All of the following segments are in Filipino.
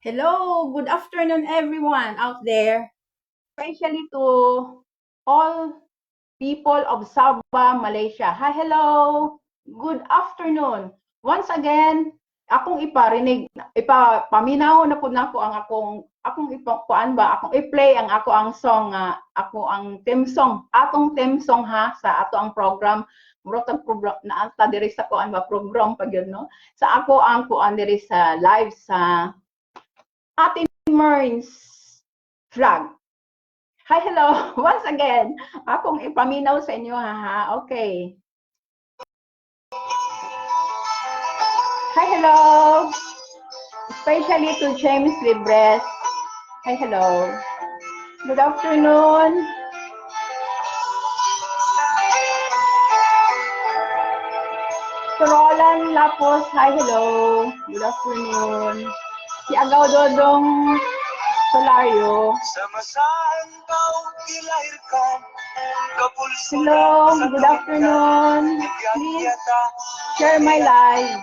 Hello, good afternoon everyone out there, especially to all people of Sabah, Malaysia. Hi, hello, good afternoon. Once again, akong ipaminaw na po nako ang akong ipakuan ba, akong i-play ang song, ako ang theme song, atong theme song ha, sa ato ang program, murotag program na anta diri sa kuan ba program pag yun, no? Sa ako ang kuan diri sa live sa Ate Merns vlog. Hi, hello. Once again, akong ipaminaw sa inyo, ha. Okay. Hi, hello. Especially to James Libres. Hi, hello. Good afternoon. To Roland Lapos. Hi, hello. Good afternoon. Si Agaw Dodong Solario. Hello, good afternoon. Please share my live.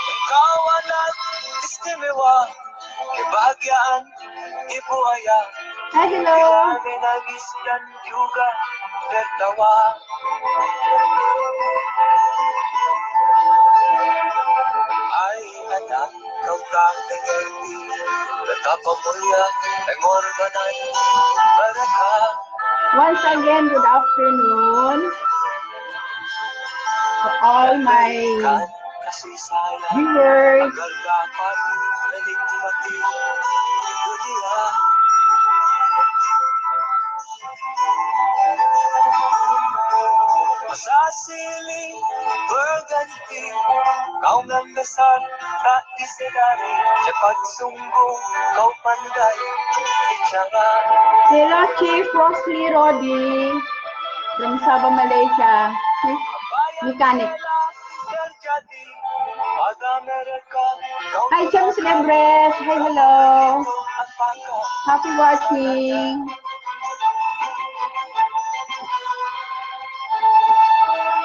Ikaw anak, istimewa, kebahagiaan, ibuaya. Hi, hello. Nangis dan juga tertawa. Ay anak, kau tak mengerti betapa mulia pengorbanan mereka. Once again, good afternoon to all my viewers. Agar dapat menikmati dunia. Masa siling berganti, kau nandasar tak disedari, cepat sungguh kau pandai bicara. Hello, Chief Rosly Rodi from Sabah, Malaysia. Chief Mechanic. Terjadi pada mereka. Hi, James Lebres. Hi, hello. Happy watching.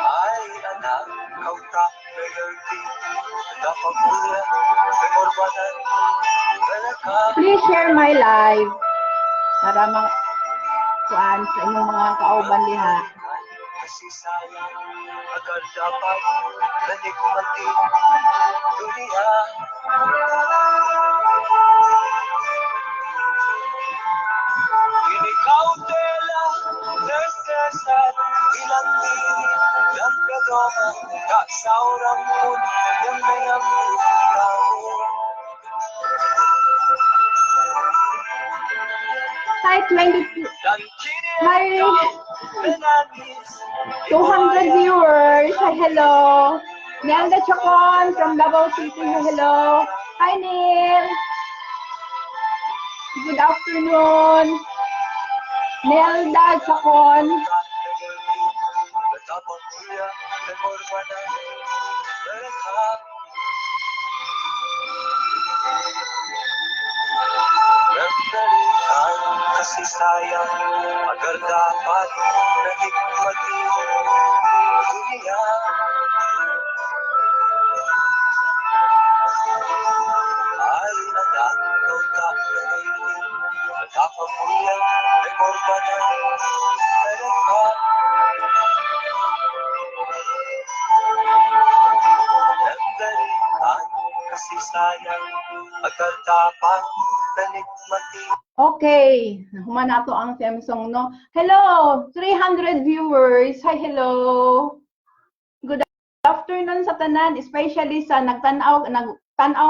Ay anak, kau tak mengerti betapa mulia pengorbanan mereka. Please share my live para kuan sa inyong mga kauban diha. Kasih sayang agar dapat menikmati dunia. Kini kau telah tersesat, hilang diri dan pedoman, tak seorang pun yang menyambut kamu. Hi, 22. Dan kini Hi, kau menangis. 200 viewers. Hi, hello. Nelda Chacon from Davao City. Hi, hello. Hi, Neil. Good afternoon. Nelda Chacon. Betapa mulia pengorbanan mereka. Memberikan kasih sayang agar dapat menikmati dunia. Ay anak, kau tak mengerti betapa mulia pengorbanan mereka. Memberikan kasih sayang agar dapat menikmati. Okay, human na to ang theme song, no? Hello, 300 viewers. Hi, hello. Good afternoon sa tanan, especially sa nagtanaw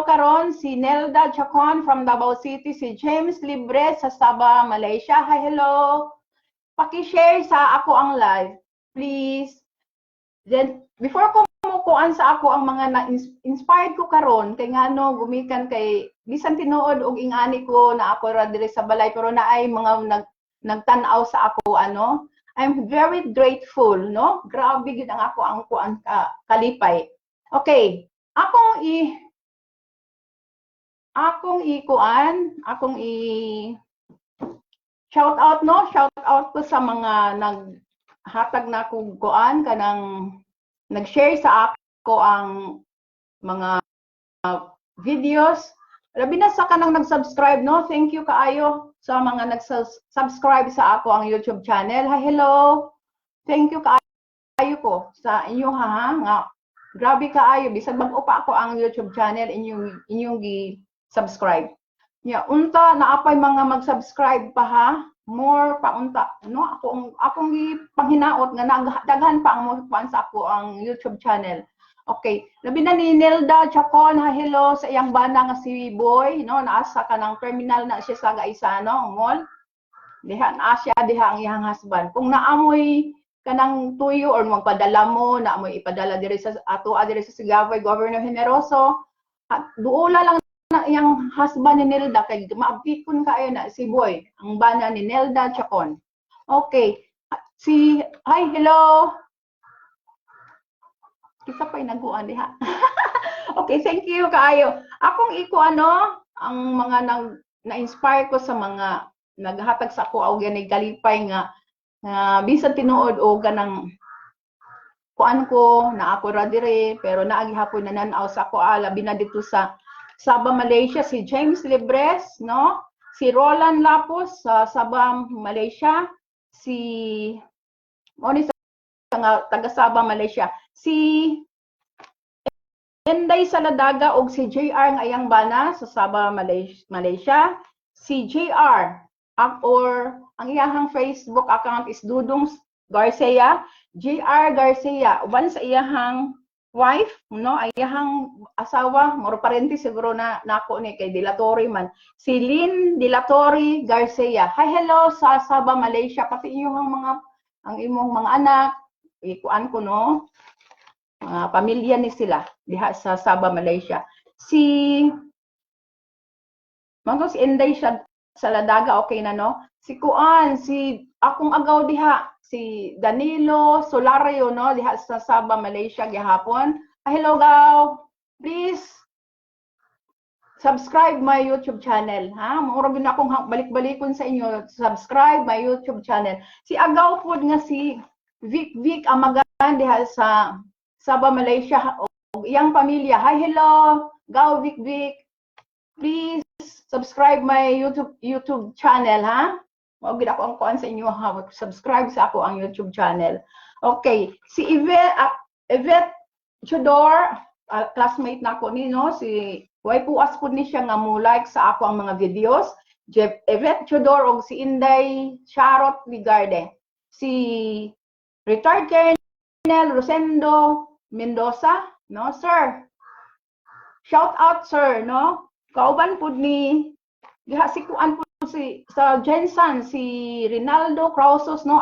karon si Nelda Chacon from Davao City, si James Libre sa Sabah, Malaysia. Hi, hello. Paki-share sa ako ang live, please. Then, before ko mukuan sa ako ang mga na-inspired ko karon kay ngano gumikan kay bisan tinuod og ingani ko na ako ra diri sa balay pero naay mga nagtan-aw sa ako ano. I'm very grateful, no? Grabe gid ang ako ang kuan kalipay. Okay, akong shout out, no? Shout out ko sa mga naghatag na kong kuan kanang nag-share sa ako ang mga videos. Labi na sa kanang nag-subscribe, no? Thank you kaayo sa mga nag-subscribe sa ako ang YouTube channel. Hi, hello. Thank you kaayo ko sa inyo ha, nga grabe kaayo bisag mag-upa ako ang YouTube channel inyong gi-subscribe. Unta naapay mga mag-subscribe pa ha, more pa unta, no? Akong gipanghinaot nga daghan pa ang mo sa ako ang YouTube channel. Okay, labi na ni Nelda Chacon, ha, hello sa iyang bana nga si Boy, no? Naasa ka ng terminal na siya sa Gaisano mall. Diha na siya diha ang iyang husband. Kung naamoy kanang tuyo or magpadala mo, naamoy ipadala diri sa ato diri sa Sigaway Governor Generoso, duula lang na iyang husband ni Nelda kay maabtikon kaayo na si Boy, ang bana ni Nelda Chacon. Okay. Hi, hello. Kisa pa inaguan diha. Okay, thank you kaayo. Akong ang mga na-inspire ko sa mga naghatag sa ako og ganay kalipay nga bisan tinuod o ganang kuan ko na ako ra dire pero naagi hapon nananaw sa ako labi na dito sa Sabah, Malaysia, si James Libres, no? Si Roland Lapos sa Sabah, Malaysia, si taga Sabah, Malaysia, si Enday Saladaga og si JR nga iyang bana sa Sabah, Malaysia, si JR or ang iyahang Facebook account is Dudong Garcia, JR Garcia, uban sa iyahang wife, no, iyahang asawa, moro parente siguro na nako ni kay Dilatori man. Si Lynn Dilatori Garcia. Hi, hello sa Sabah, Malaysia, pati ang imong mga anak, ikuan ko no. Pamilya ni sila diha sa Sabah, Malaysia. Si Enday siya sa Ladaga, okay na no? Si akong agaw diha, si Danilo Solario, no, diha sa Sabah, Malaysia gihapon. Hello gaw. Please subscribe my YouTube channel, ha? Mura gyud akong balik-balikon sa inyo, subscribe my YouTube channel. Si agaw pud nga si Vic Amagan diha sa Sabah, Malaysia, og iyang pamilya. Hi, hello. Gaw Vic. Please subscribe my YouTube channel, ha? Mao gid ako ang kuan sa inyo ha, subscribe sa ako ang YouTube channel. Okay, si Yvette Chodor, classmate nako ni no, si way puas pud ni siya nga mo like sa ako ang mga videos. Yvette Chodor og si Inday Charot Ligarde. Si retired Colonel Rosendo Mendoza, no, sir. Shout out, sir, no? Kauban pud ni diha si kuan pud sa Jensen si Rinaldo Crausos, no,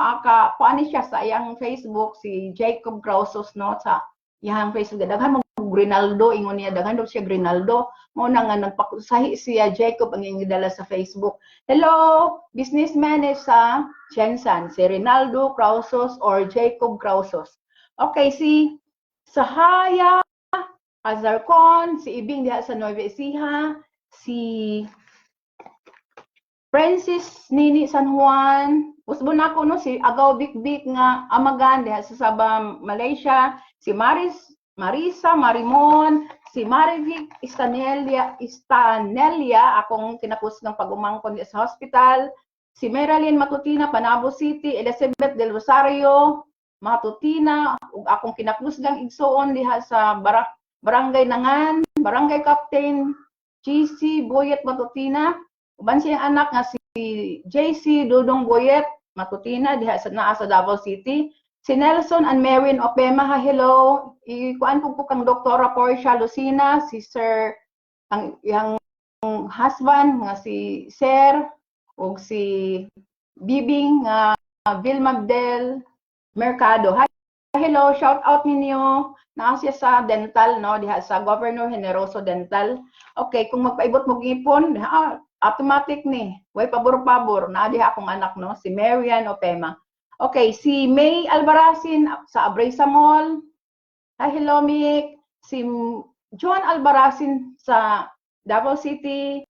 paani siya sa iyang Facebook, si Jacob Crausos, no, sa iyang Facebook. Daghan mo Rinaldo, ingon niya daghan daw siya Rinaldo. Mo na nga nagpakusahi siya Jacob ang gidala sa Facebook. Hello, businessman is sa Jensen, si Rinaldo Crausos or Jacob Crausos. Okay, si Sahaya Azarcon, si Ibing diha sa Nueva Ecija, si Francis Nini San Juan, usbon ako no, si Agaw Big nga Amagan diha sa Sabah, Malaysia, si Marisa Marimon, si Marivic Istanelia, akong kinapos ng pag-umangkon sa hospital, si Meralyn Matutina, Panabo City, Elizabeth del Rosario, Matutina, ug akong kinapusgang igsoon diha sa Barangay Nangan, Barangay Captain GC Boyet Matutina, uban siyang anak nga si JC Dudong Boyet Matutina diha sa naa sa Davao City. Si Nelson and Marin Opema, hello. Ikuan po kang Doktora Portia Lucina, si Sir ang iyang husband nga si Sir ug si Bibing nga Vilma Del Mercado. Hi, hello, shout out ninyo. Naa siya sa dental, no, diha sa Governor Generoso Dental. Okay, kung magpaibot mo gipon, automatic ni. Way pabor-pabor, naa diha akong anak, no, si Marian Opema. Okay, si May Albaracin sa Abresa Mall. Hi, hello, Mick. Si John Albaracin sa Davao City.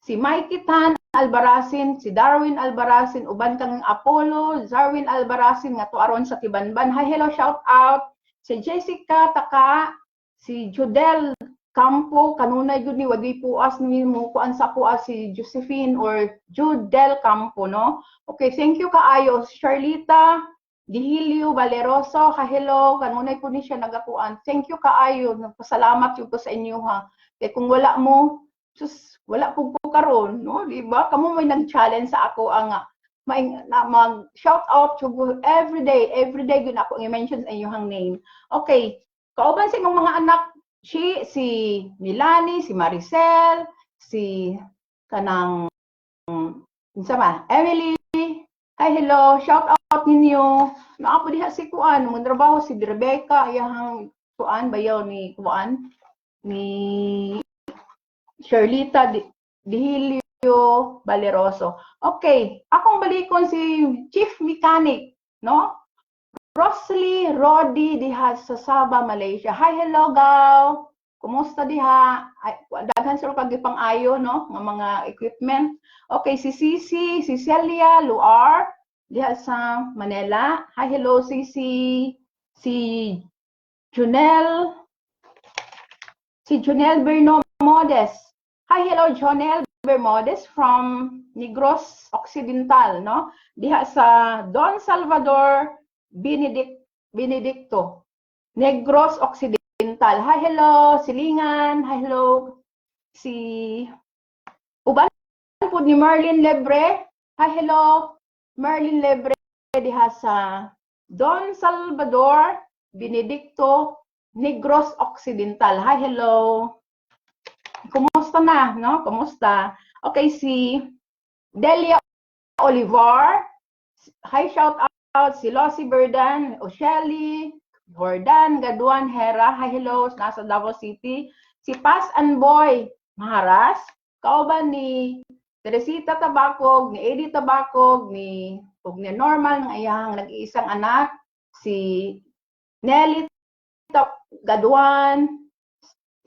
Si Mikey Tan Albaracin, si Darwin Albaracin, uban kang Apollo, Darwin Albaracin nga to aron sa Tibanban. Hi, hello, shout out. Si Jessica Taka, si Judel Campo, kanunay yun ni wagi puas ni mo kuan sa puas si Josephine or Judel Campo, no? Okay, thank you kaayo. Charlita Dihilio Valeroso, hello, kanunay po ni siya nagakuan. Thank you kaayo. Nagpasalamat yun ko sa inyo ha. Kaya kung wala mo, sus, wala po karon, no? Di ba? Kamo may nag-challenge sa ako ang mag shout out to every day gyud ako i-mention sa inyong name. Okay, kauban sa imong mga anak, si Milani, si Maricel, si kanang unsa ba? Emily. Hi, hello. Shout out ninyo. Naapo diha si kuan, mo trabaho si Rebecca, iyang kuan bayaw ni kuan ni Charlita Dihilio Valeroso. Okay, akong balikon si Chief Mechanic, no? Rosely Rodi diha sa Sabah, Malaysia. Hi, hello, Gal. Kumusta diha? Ay, daghan sila kag pang-ayo, no? Nga mga equipment. Okay, si Cici, si Celia Luar diha sa Manila. Hi, hello, Cici. Si Junel Bermodes. Hi, hello, Jonel Bermodes from Negros Occidental, no? Diha sa Don Salvador Benedicto, Negros Occidental. Hi, hello, Silingan. Hi, hello, si uban po ni Marlene Lebre. Hi, hello, Marlene Lebre diha sa Don Salvador Benedicto, Negros Occidental. Hi, hello. Kumusta na, no? Kumusta? Okay, si Delia Olivar. Hi, shout out si Losie Berdan, Osheli, Jordan, Gaduan, Hera. Hi, hello, nasa Davao City. Si Pas and Boy Maharas. Kauban ni Teresita Tabacog, ni Eddie Tabacog, ni Normal, ng iyang nag-iisang anak. Si Nelly Gaduan,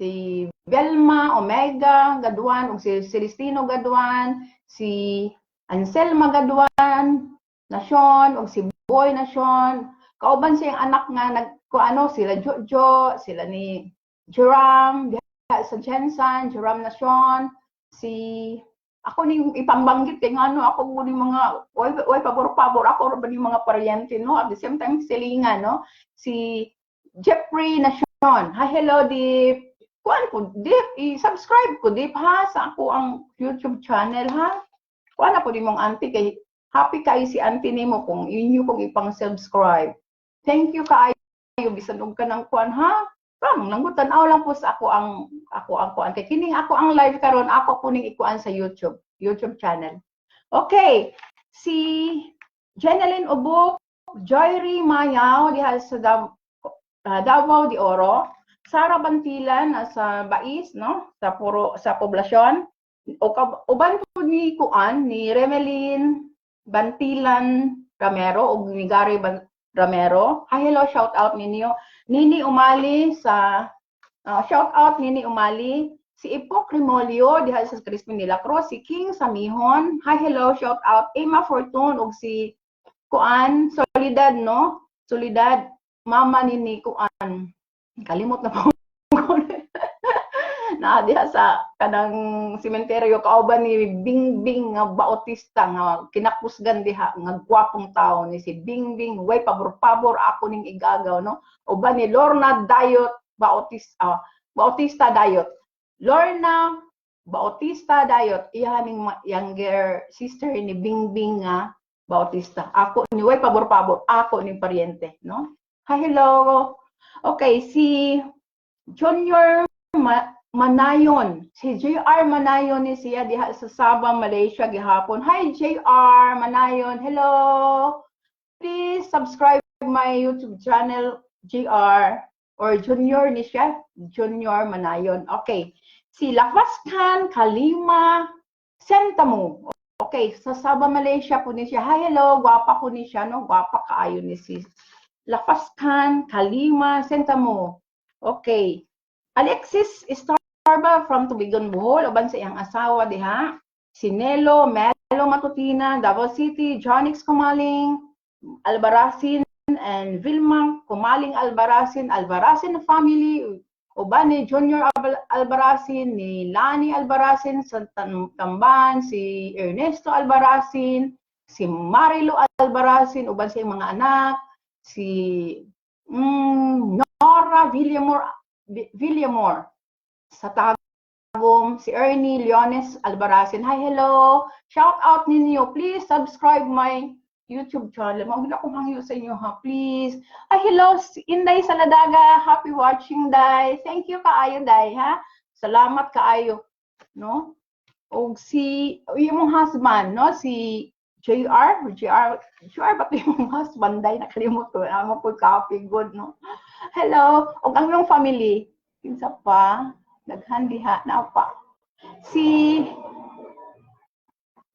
si Belma Omega Gaduan, o si Celestino Gaduan, si Anselma Gaduan Nasyon, o si Boy Nasyon. Kauban siyang anak nga nagkuano, sila Jojo, sila ni Joram, sa Jensen, Joram Nasyon, si ako ning ipambanggit kay ngano ako mo ni mga way pabor-pabor ako ba ni mga paryente, no? At the same time silingan, no? Si Jeffrey Nasyon. Hi, hello, Deep. Kuan ko, Deep, i-subscribe ko, Deep, ha? Sa ako ang YouTube channel, ha? Kuan ako di mong auntie, kay happy kayo si auntie nimo kung inyo kong ipang-subscribe. Thank you kaayo, bisan og kanang kuan, ha? Kam, nanggutan-aw lang po sa ako ang kuan. Kay kining ako ang live karon, ako kuning ikuan sa YouTube channel. Okay, si Jeneline Ubok, Joyri Mayaw, diha sa Davao de Oro, Sara Bantilan sa Bais, no? Sa poblasyon. Uban po ni kuan ni Remelin Bantilan Ramero o ni Gary Ramero. Hi, hello, shout out ninyo. Nini Umali sa shout out Nini Umali. Si Ipo Crimolio diha sa Crispin de la Cruz, si King Samihon. Hi, hello, shout out Emma Fortune ug si kuan Solidad, no? Solidad mama ni kuan. Kalimot na po. Na diha sa kanang sementeryo kauban ni Bingbing nga Bautista nga kinakusgan diha nga gwapong tawo ni si Bingbing, way pabor-pabor ako ning igagaw, no? Uban ni Lorna Dayot Bautista Dayot. Lorna Bautista Dayot, iya ning younger sister ni Bingbing nga Bautista. Ako ni way pabor-pabor, ako ning paryente, no? Hi, hello. Okay, si Junior Manayon. Si JR Manayon ni siya diha sa Sabah, Malaysia gihapon. Hi JR Manayon. Hello. Please subscribe my YouTube channel JR or Junior ni siya, Junior Manayon. Okay. Si Lafascan Kalima Sentamu. Okay, sa Sabah, Malaysia po ni siya. Hi, hello. Gwapa po ni siya, no? Gwapa kaayo ni si Lafascan Kalima Sentamu. Okay. Alexis Starba from Tubigon, Bohol, uban sa iyang asawa diha. Si Melo Matutina, Davao City, Jonix Kumaling, Albarasin and Vilma Kumaling Albaracin, Albaracin family, uban ni Junior Albaracin, ni Lani Albaracin sa Tamban, si Ernesto Albaracin, si Marilo Albaracin, uban sa mga anak, si Nora Villamor sa Tagum, si Ernie Leones Albaracin. Hi, hello! Shout out ninyo. Please subscribe my YouTube channel. Magula kong hangyo sa inyo, ha? Please. Hi, hello! Inday Saladaga. Happy watching, Day. Thank you kaayo, Day, ha? Salamat kaayo. No? O si, yung husband, no? Si JR ba ito yung husband, Day? Nakalimot ko. Amo po copy. Good, no? Hello! O ang yung family. Kinsa pa? Naghandiha na pa. Si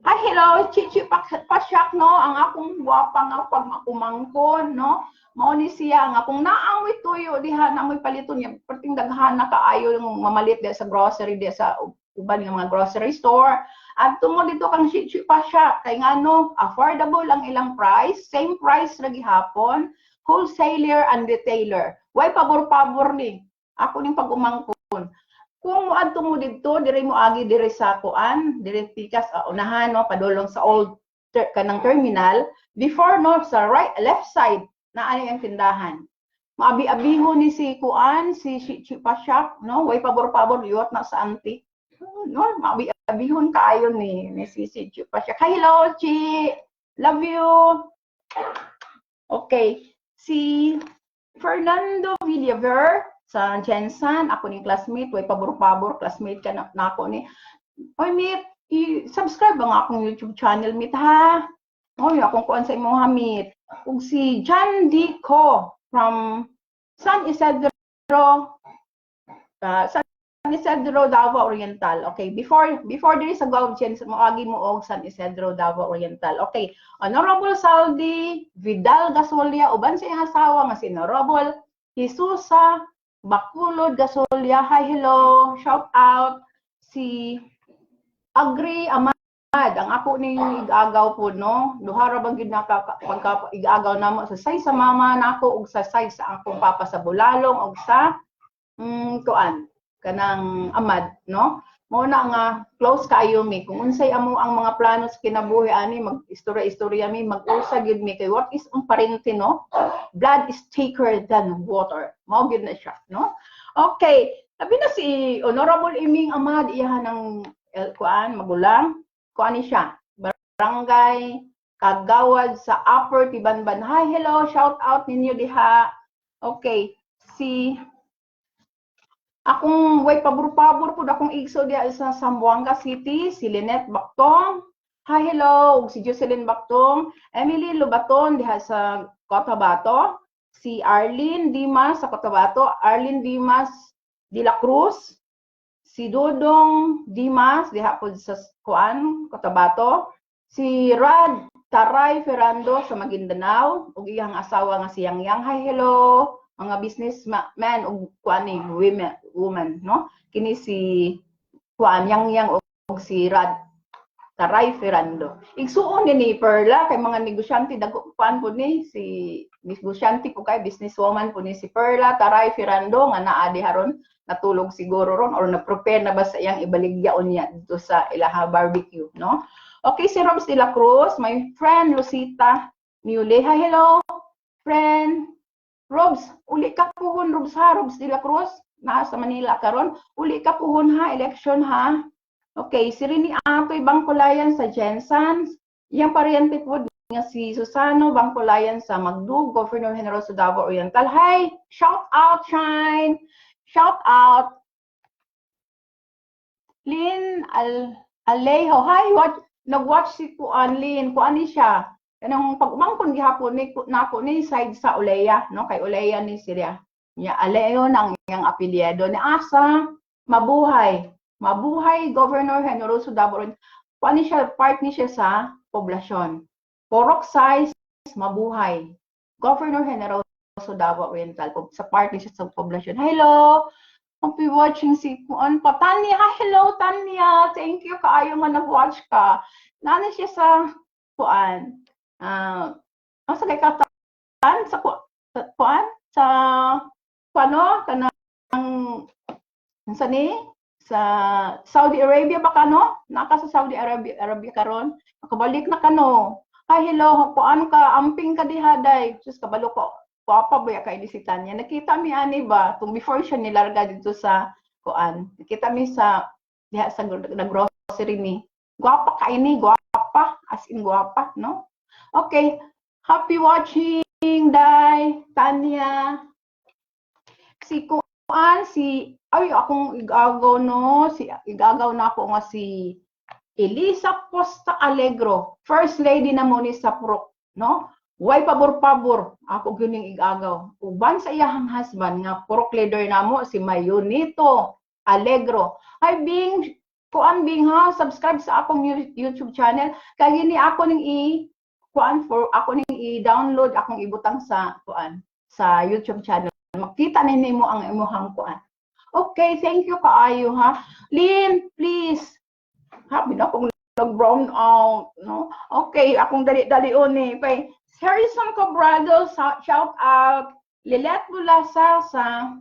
Hi, hello, Chichi Pasyak, no? Ang akong guwapa nga pagmakumangkon, no? Mao ni siya nga kung naang may tuyo diha na may palito niya, perting daghan na kaayo yung mamalit di sa grocery di sa uban ng mga grocery store. At tumo dito kang Chichi Pasyak, kay nga no, affordable ang ilang price, same price ra gihapon, wholesaler and retailer. Way pabor-pabor ni. Ako ning pag-umangkon. Kung muadto mo dito, dire mo agi dire sa kuan, dire pikas unahan no padulong sa old kanang terminal, before no sa left side na ani ang tindahan. Maabi-abihon ni si kuan, si Pasyak, no, way pabor-pabor liwat na sa antique. No, maabi-abihon kaayo ni si Pasyak. Hi, hello, Chi. Love you. Okay, si Fernando Villaver sa Jensen, ako ni classmate, way pabor-pabor, classmate ka na ako ni. Oy, Meet, i-subscribe ba nga akong YouTube channel, Meet, ha? Oy, akong kuan sa imong hamit. Ug si John D. Co from San Isidro, Davao Oriental. Okay, before there is a Gulf Jensen, moagi mo og San Isidro, Davao Oriental. Okay, Honorable Saldi Vidal Gasolia, uban sa iyang asawa nga si Honorable Jesusa Bakulod Gasolya, hi, hello, shout out, si Agri Amad, ang ako ning igagaw po, no, duhara bang gid naka pagka igagaw namo sa size sa mama nako ug sa size sa akong papa sa Bulalong ug sa kuan kanang Amad, no, mo na nga close kayo mi kung unsay amo ang mga plano sa kinabuhi ani mag-istorya mi mag-usa gid mi kay what is ang parente, no, blood is thicker than water, mao gid na siya, no. Okay, sabi na si Honorable Iming Amad iyahan ng kuan magulang kuan ni siya barangay Kagawad sa Upper Tibanban. Hi, hello, shout out ninyo diha. Okay, si akong way pabor-pabor pud akong igso diha sa Zamboanga City, si Lynette Bactong. Hi, hello, si Jocelyn Bactong, Emily Lubaton diha sa Cotabato, si Arlene Dimas sa Cotabato, Arlene Dimas de la Cruz, si Dodong Dimas diha pud sa kuan Cotabato, si Rad Taray Ferrando sa Maguindanao ug iyang asawa nga si Yang. Hi, hello, mga businessman ug kuan ni woman, no, kini si kuan Yang ug si Rad Taray Ferrando. Igsuon ni Perla kay mga negosyante dagko kuan po ni si negosyante po kay businesswoman po ni si Perla Taray Ferrando nga naa di haron natulog siguro ron or na-prepare na ba sa iyang ibaligyaon niya dito sa ilaha barbecue, no. Okay, si Robs de la Cruz, my friend Lucita Mule. Hi, hello, friend. Robs, uli ka puhon, Robs ha, Robs de la Cruz, nasa Manila karon. Uli ka puhon ha, election ha. Okay, si Rini Atoy Bangkulayan sa Jensen, yang paryente po nga si Susano Bangkulayan sa Magdug, Governor Generoso Davao Oriental. Hi, shout out, Shine, shout out. Lynn Alejo, hi, nag-watch si Kuan Lynn, kuan ni siya. Kanang pag-umangkon gihapon ni nako ni side sa Uleya, no, kay Uleya ni Syria. Nya Aleo nang iyang apelyido ni asa mabuhay. Mabuhay Governor Generoso Davao. Kuan ni siya, part ni siya sa poblasyon. Porok size mabuhay. Governor Generoso Davao Oriental sa part ni siya sa poblasyon. Hello. Happy watching si Kuan pa. Tanya, hello Tanya. Thank you kaayo nga nag-watch ka. Nana siya sa Kuan. Asa kay ka sa kuan sa kuano kanang sa ni sa Saudi Arabia ba kano? Naka sa Saudi Arabia karon. Nakabalik na kano. Ay hello, kuan ka amping ka dihaday. Sus kabalo ko. Papa ba kay disitan niya. Nakita mi ani ba tung before siya nilarga dito sa kuan. Nakita mi sa diha sa grocery ni. Guwapa ka ini, guwapa, as in guwapa, no? Okay. Happy watching, Day, Tanya. Si kuan si ay akong igagaw no, si igagaw na ako nga si Elisa Costa Alegro, First Lady na mo ni sa Purok, no? Way pabor-pabor, ako gyuning igagaw. Uban sa iyahang husband nga Purok leader namo si Mayunito Alegro. Ay Bing, kuan Bing ha, subscribe sa akong YouTube channel. Kay gini ako ning kuan for ako ning i-download akong ibutang sa kuan sa YouTube channel. Makita ninyo mo ang imong kuan. Okay, thank you kaayo ha. Lynn, please. Habi na akong nag-brown out, no? Okay, akong dali-dalion ni. Pay Harrison Cobrado, shout out. Lilet Bulasa sa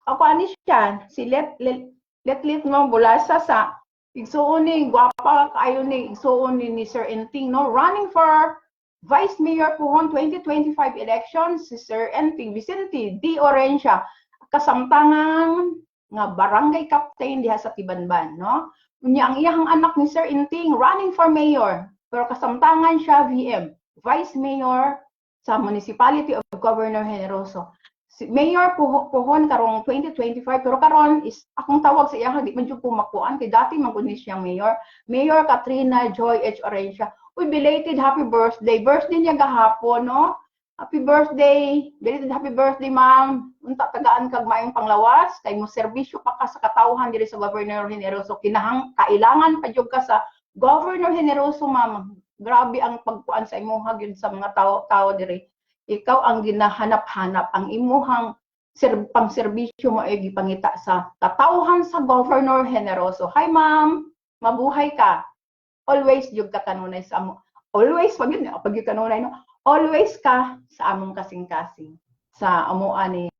ako ani siya, si Letlit mo Bulasa sa igsuon ni gwapa kaayo ni igsuon ni Sir Enting, no? Running for Vice Mayor Puhon 2025 elections si Sir Enting Vicente D. Orencia. Kasamtangan nga barangay captain diha sa Tibanban, no? Unya ang iyang anak ni Sir Inting running for mayor, pero kasamtangan siya VM, Vice Mayor sa Municipality of Governor Generoso. Si Mayor Puhon karong 2025, pero karon is akong tawag sa iya di man jud pumakuan kay dati man kun siyang mayor. Mayor Katrina Joy H. Orencia. Uy, belated happy birthday. Birthday niya gahapon, no? Happy birthday, belated happy birthday ma'am. Unta tagaan kag maayong panglawas kay mo serbisyo pa ka sa katawhan diri sa Governor Generoso. Kailangan pa jud ka sa Governor Generoso ma'am. Grabe ang pagkuan sa imuha gyud sa mga tao diri. Ikaw ang ginahanap-hanap ang imuhang pang-serbisyo mo ay gipangita sa katawhan sa Governor Generoso. Hi ma'am, mabuhay ka. Always jud ka kanunay sa amo. Always pag yun kanunay no. Always ka sa among kasing-kasing. Sa amo ani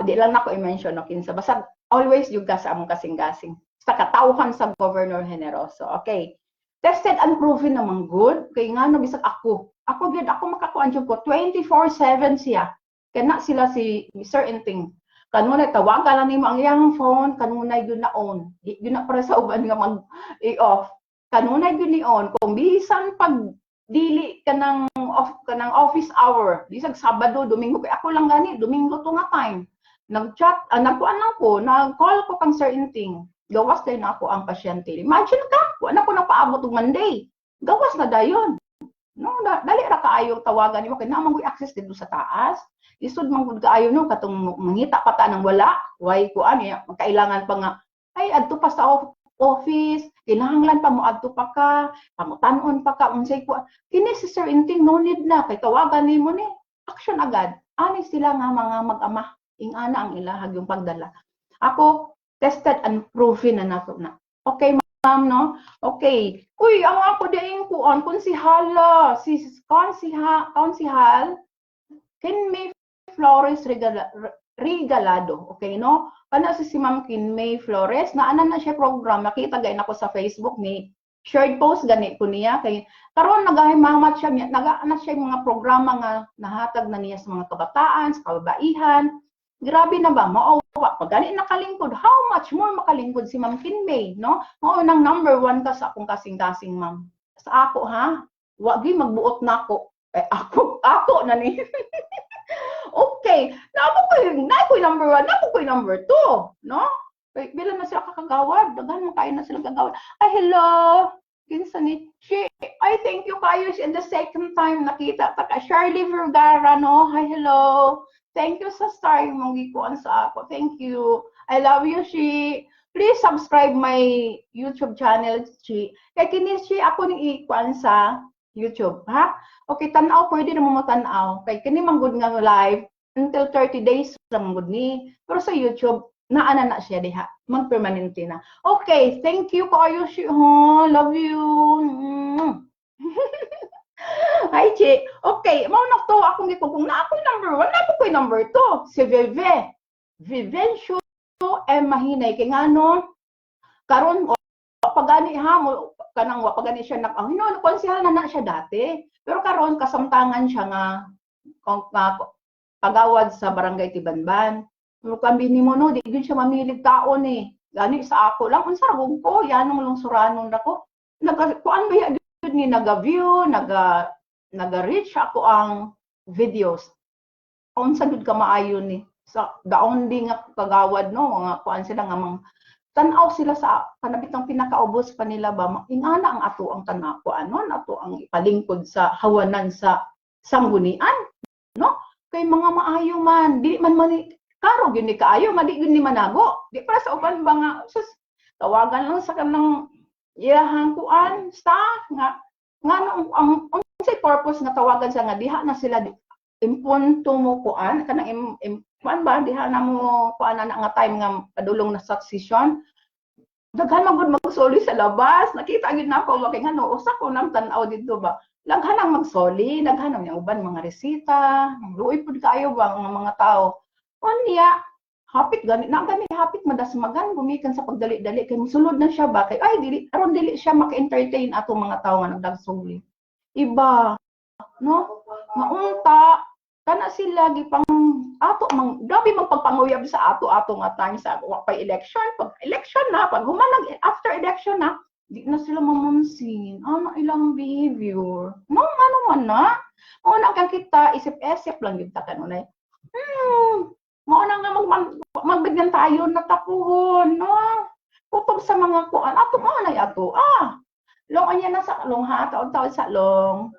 di lang nako i-mention no kinsa basta always jud ka sa among kasing-kasing. Sa katawhan sa Governor Generoso. Okay. Tested and proven naman good. Kay nga no bisag ako gyud ako makakuan jud ko 24/7 siya. Kana sila si Mr. Enting. Kanunay tawagan lang nimo ang iyang phone, kanunay gyud na on. Di gyud na para sa uban nga mag i-off. Kanunay gyud ni on kung bisan pag dili kanang office hour bisag Sabado, Domingo kay ako lang gani Domingo to nga time nag-chat nagkuan lang ko nag-call ko kang Sir Inting gawas din ako ang pasyente. Imagine ka wala ko nang paabot og Monday gawas na dayon no dali ra kaayo tawagan nimo kay naman ko'y access dito sa taas isud man gud kaayo no katong mangita pa ta nang wala why kuan kailangan pa nga ay adto pa sa office, kinahanglan pa mo adto pa ka, pangutan-on pa ka unsay ko. Kini si Sir Inting no need na kay tawagan nimo ni action agad. Ani sila nga mga mag-ama, ingana ang ilahag yung pagdala. Ako tested and proven na nato na. Okay ma'am no? Okay. Uy, ang ako diing kuan kun si Hala, si Konsihal May Flores Regalado, okay no? Kana si Ma'am May Flores, naana na siya program, nakita gay nako sa Facebook ni shared post gani ko niya kay karon nagahimamat siya nagaana siya mga programa nga nahatag na niya sa mga kabataan, sa kababaihan. Grabe na ba mao pag gani nakalingkod, how much more makalingkod si Ma'am May, no? Mao nang number 1 ka sa akong kasing-kasing ma'am. Sa ako ha, wa gyud magbuot nako. Ako na ni. Okay, nako number 1, nako number 2, no? Bila na sila kakagawad, daghan mo kayo na sila kagawad. Ay, hello! Kinsa ni she, I thank you kayo in the second time nakita ta ka. Charlie Vergara, no? Hi, hello! Thank you sa star mong gikuan sa ako. Thank you. I love you, she. Please subscribe my YouTube channel, she. Kaya kini she, ako ning ikuan sa YouTube, ha? Okay, tanaw, pwede na mo tanaw. Kay kini manggod nga live, until 30 days lang gud ni. Pero sa YouTube, naana na siya diha. Mag-permanente na. Okay, thank you kayo, she. Oh, love you. Ay, Chi. Okay, mao na to akong gikugong na ako number 1, na ako number 2. Si Vive. Vivencio M. Mahinay. Kaya nga no, karon pagani ha mo kanang wa pagani siya nak ang hino konsehal na siya dati. Pero karon kasamtangan siya nga pagawad sa barangay Tibanban. Pero kambi ni mo no, di gyud siya mamilig taon eh. Gani sa ako lang unsa ra ko, yanong lungsuranon nako. Kuan ba gyud ni naga-view, naga-reach ako ang videos. Unsa gyud ka maayo ni sa daon di nga kagawad no, nga kuan sila nga mang tanaw sila sa kanabitang pinakaubos pa nila ba ingana ang ato ang tanaw ko ano ato ang ipalingkod sa hawanan sa sanggunian no kay mga maayo man di man karo gyud ni kaayo madi gyud ni manago di para sa uban ba nga sus tawagan lang sa kanang iyahang kuan staff nga ang unsay purpose nga tawagan sa nga diha na sila impunto mo kuan kanang kuan ba diha na mo kuan na nga time nga padulong na succession daghan magud magsoli sa labas nakita gyud na ako kay ngano usa ko nang tan-aw didto ba daghan ang magsoli daghan ang uban mga resita luoy pud kaayo ba nga mga tao unya hapit gani na gani hapit madasmagan gumikan sa pagdali-dali kay musulod na siya ba kay ay dili aron dili siya maka-entertain ato mga tao nga nagdagsoli iba no maunta kana sila gipang ato mang grabe magpagpanguyab sa ato nga time sa pag election pag humanag after election na di na sila mamunsin ano ilang behavior no ano man na una kang kita isip-isip lang gyud ta kanunay mao na nga magbigyan tayo na tapuhon no kutob sa mga kuan ato mo na ato long anya na sa long ha taon-taon sa long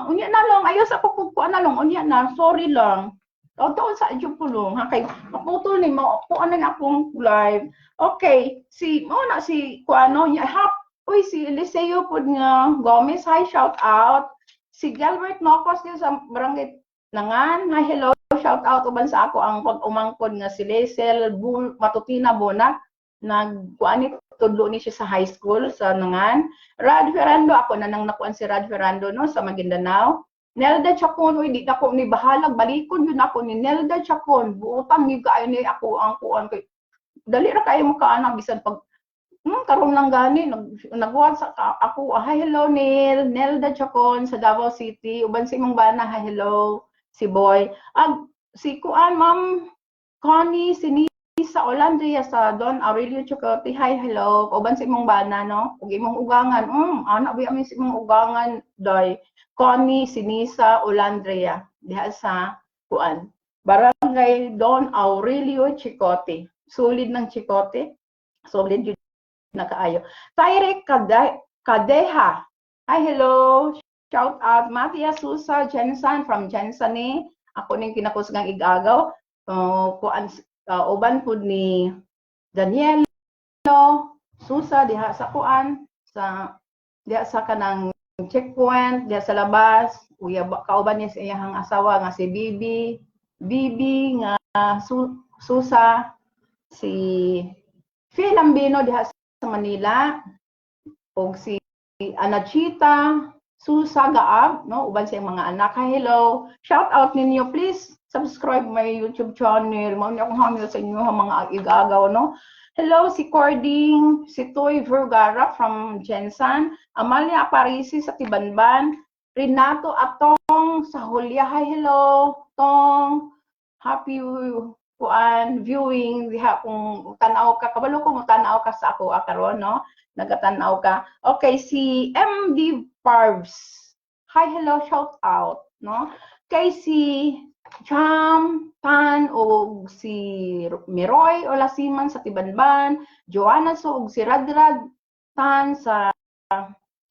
unya na lang ayos ako kuan na lang unya na sorry lang taon sa adyo pulong ha kay maputol ni mo kuan na akong live okay si mo na si kuano nya hap uy si Eliseo pud nga Gomez hi shout out si Gilbert Nocos din sa barangay Nangan hi hello shout out uban sa ako ang pag-umangkod nga si Lesel Matutina Bonak nagkuan ni tudlo ni siya sa high school sa Nangan. Rad Ferrando ako na nang nakuan si Rad Ferrando no sa Maguindanao. Nelda Chacon uy di ako ni bahalag balikon yun ako ni Nelda Chacon buotang ni kaayo ni ako ang kuan kay dali ra kayo mo kaana bisan pag karon lang gani nagkuan sa ako hi hello Nelda Chacon sa Davao City uban si imong bana hi hello si Boy si kuan ma'am Connie sa Olandia sa Don Aurelio Chocote, hi, hello. Uban sa imong bana, no? Ug imong ugangan. Anak ba amin sa imong ugangan, doy. Connie, Sinisa, Olandria. Diha sa kuan. Barangay Don Aurelio Chicote. Sulid ng Chicote. Solid yun na kaayo. Tyre Kadeha. Hi, hello. Shout out. Matia Susa Jensen from Jensen. Ako ning kinakusgang igagaw. Kuan uban pud ni Danielo Susa diha sa kuan sa diha sa kanang checkpoint diha sa labas uya kauban niya sa iyang asawa nga si Bibi nga Susa si Phil Lambino diha sa Manila ug si Anachita Susa Gaab no uban sa mga anak hello shout out ninyo please subscribe my YouTube channel. Mao ni akong hamil sa inyo mga igagaw no. Hello si Cording, si Toy Vergara from Jensen, Amalia Aparisi sa Tibanban, Renato Atong sa Julia. Hi hello Tong. Happy kuan viewing diha kung tanaw ka kabalo ko mo tanaw ka sa ako karon no. Nagatanaw ka. Okay si MD Parvs. Hi hello shout out no. Kay si Cham Tan og si Miroy Olasiman sa Tibanban, Joanna So og si Radrad Tan sa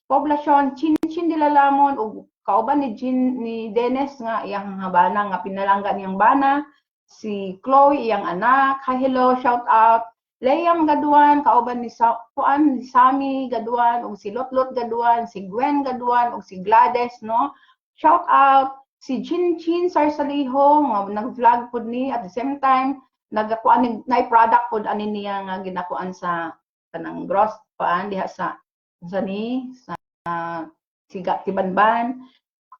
poblasyon Chinchin Dilalamon og kauban ni Dennis nga iyang habana nga pinalanggan niyang bana, si Chloe iyang anak, hi hello shout out. Leyam Gaduan kauban ni Sami Gaduan og si Lotlot Gaduan, si Gwen Gaduan og si Gladys no. Shout out si Chin Sarsaliho nga nag-vlog pud ni at the same time nagakuan na product pud ani niya nga ginakuan sa kanang gross paan diha sa si Tibanban.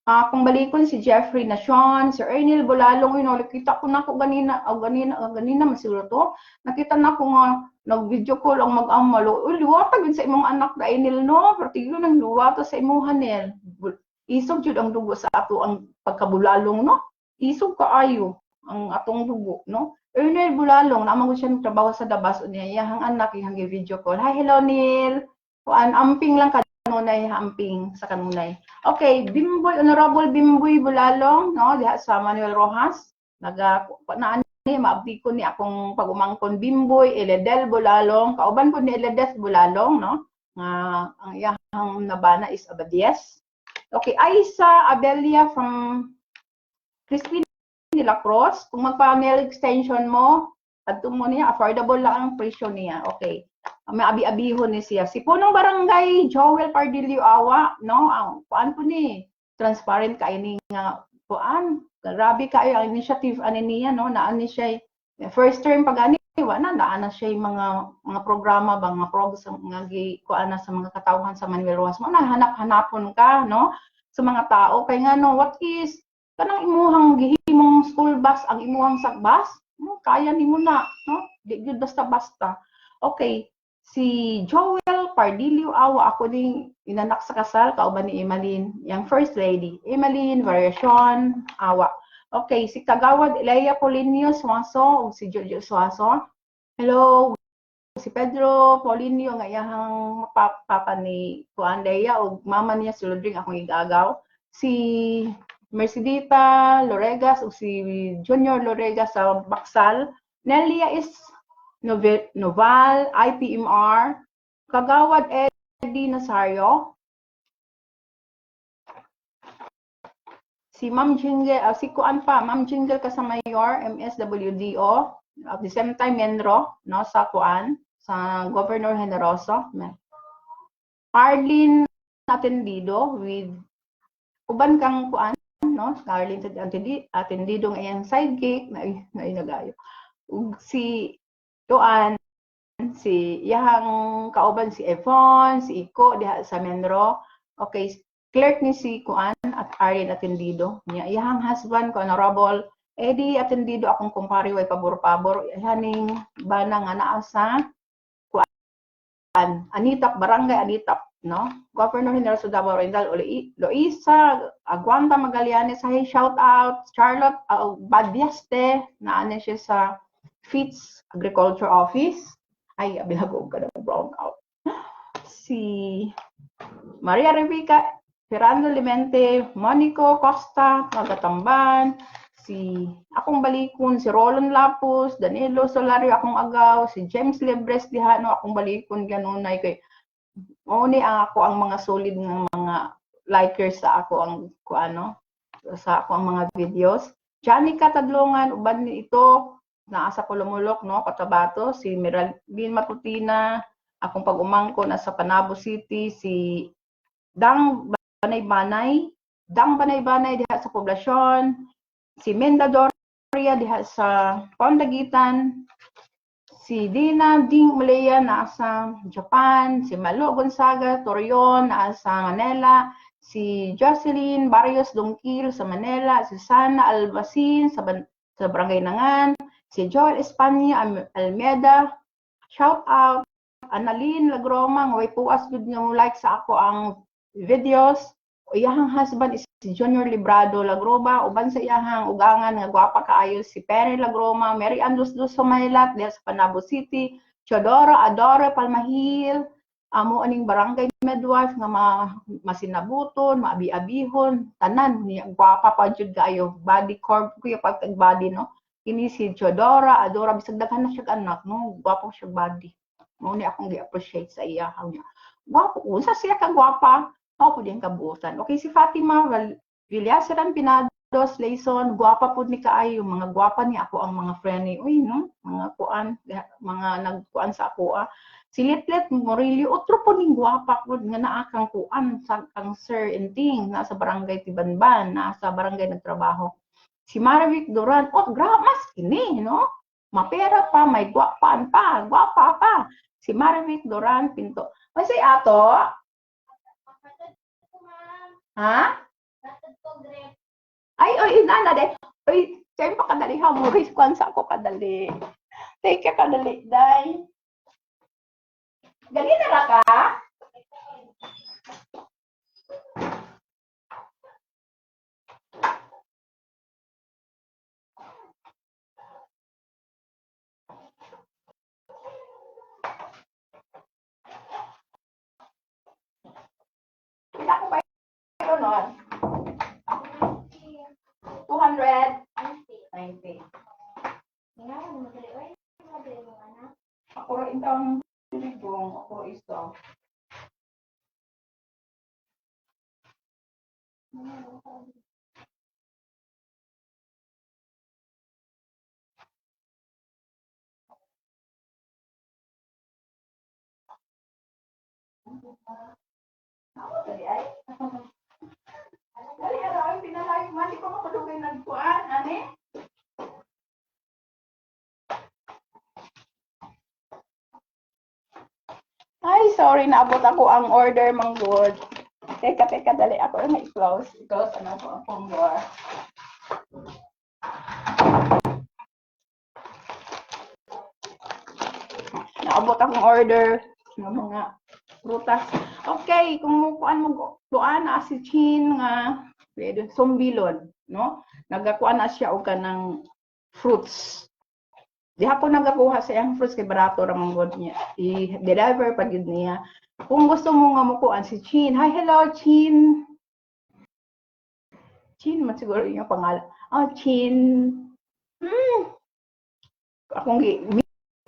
Kung balikon si Jeffrey Nacion, si Ernil Bulalong, nakita ko na ako ganina masiguro to. Nakita na ko nga nag-video call ang mag-amalo. Liwata gid sa imong anak na Ernil no, partigo nang liwata sa imong Hanel. Isog jud ang dugo sa ato ang pagkabulalong no. Isog kaayo ang atong dugo no. Ernil Bulalong, naman ko siya trabaho sa Dabas niya, iyang anak iyang video call. Hi, hello Neil. Kuan amping lang kanunay amping sa kanunay. Okay, Bimboy, Honorable Bimboy Bulalong, no, diha sa Manuel Rojas. Naan ni maabdi ko ni akong pagumangkon Bimboy Eledel Bulalong, kauban ko ni Eledes Bulalong, no. Nga ang iyang nabana is Abadies. Okay, Aisa Abelia from Crispin de la Cruz. Kung magpa-mail extension mo, adto mo niya, affordable lang ang presyo niya. Okay. May abi-abihon ni siya. Si punong barangay Joel Pardilio Awa, no? Kuan po ni transparent kay ni nga kuan. Grabe kayo ang initiative ani niya, no? Naan ni siya first term pag ani na na siya mga programa ba mga programs nga kuan na sa mga katawhan sa Manuel Rojas. Mo na hanap-hanapon ka, no? Sa mga tao kay nga no, what is kanang imuhang gihimong school bus ang imuhang sagbas? No? Kaya nimo na, no? Di gyud basta-basta. Okay. Si Joel Pardilio Awa, ako ding inanak sa kasal, kauban ni Emeline, yung first lady. Emeline, Variation, Awa. Okay, si Kagawad Elia Polinio Suaso, o si Jojo Suaso. Hello, si Pedro Polinio, nga iyahang papa ni Juan Leia, o mama niya si Ludring, akong igagaw. Si Mercedita Loregas, o si Junior Loregas sa Baksal. Nelia is Noval, IPMR, Kagawad Eddie Nazario, si Ma'am Jingle, si Kuan pa, Ma'am Jingle Kasamayor, MSWDO, at the same time Menro, no, sa Kuan, sa Governor Generoso. Arlene Atendido with uban kang Kuan, no, Arlene Atendido ng iyang sidekick na nagayo. Si Tuan, si Yahang kauban si Evon, si Iko diha sa Menro. Okay, clerk ni si Kuan at Arian Atendido. Yahang husband ko Honorable Eddie Atendido akong kumpare way pabor-pabor. Haning bana nga naa sa Kuan. Anitap Barangay Anitap, no? Governor General Davao Oriental Loisa Aguanta Magallanes, hi shout out Charlotte Badiaste na ano siya sa Fitz Agriculture Office. Ay, bilagog ka na brown out. Si Maria Revica, Fernando Limente, Monico Costa, Magatamban, si akong balikon, si Rolon Lapus, Danilo Solario, akong agaw, si James Lebres, dihano, akong balikon, ganunay kay ni ako ang mga solid ng mga likers sa ako ang kuano sa ako ang mga videos. Janica Tadlongan, uban ni ito, naasa Pulumulok, no, Cotabato, si Miralvin Matutina, akong pag-umangko nasa Panabo City, si Dang Banay-Banay diha sa poblasyon, si Menda Doria diha sa Pandagitan, si Dina Ding Malaya nasa Japan, si Malo Gonzaga Torion nasa Manila, si Jocelyn Barrios Dongkil sa Manila, si Sana Albasin sa Barangay Nangan, si Joel Espanya Almeida, shout out, Annalyn Lagroma, way puas good nga like sa ako ang videos. O iyahang husband is si Junior Librado Lagroma, uban sa iyahang ugangan nga gwapa kaayo si Perry Lagroma, Mary Ann Luz sa Manila, diha sa Panabo City, Chodora Adore Palmahil, amo aning barangay midwife nga masinabuton, maabi-abihon, tanan niya gwapa pa jud kaayo, body curve kuya pag body no. Ini si Chodora, Adora, bisag daghan na siya anak, no? Gwapo siya body. Mo ni akong gi-appreciate sa iya. Gwapo, unsa siya ka gwapa? Mao pud yung kabuotan. Okay, si Fatima Villaseran Pinados, Layson, gwapa pud ni kaayo. Mga gwapa ni ako ang mga friend ni. Uy, no? Mga kuan, mga nagkuan sa ako. Si Litlet Morillo, otro po ning gwapa pud nga naa kang kuan sa kang Sir Inting, nasa barangay Tibanban, nasa barangay nagtrabaho. Si Marivic Duran, mas kini, no? Mapera pa, may gwapa pa. Si Marivic Duran, Pinto. Masay ato? Ha? Ay, oy, inana de. Oy, sa'yo pa kadali ha, muris kwan sa ako kadali. Take ka kadali, day. Gali na ra ka? Pila ko ba ito nun? 290. Ako rin itong silibong. Ako ito. Ako dali ay. Dali ay, pinalay. Mati ko makadugay nagkuhan. Ani? Ay, sorry, naabot ako ang order, manggod. Teka, dali ako na i-close. I-close na ako ang phone door. Naabot akong order ng mga prutas. Okay, kung kuan mo kuan na si Chin nga sombilon, no? Nagakuan na siya og kanang fruits. Di ako nagakuha sa iyang fruits kay barato ra man gud niya. I-deliver pa gid niya. Kung gusto mo nga mukuan si Chin. Hi, hello Chin. Chin man siguro yung pangalan. Oh, Chin. Akong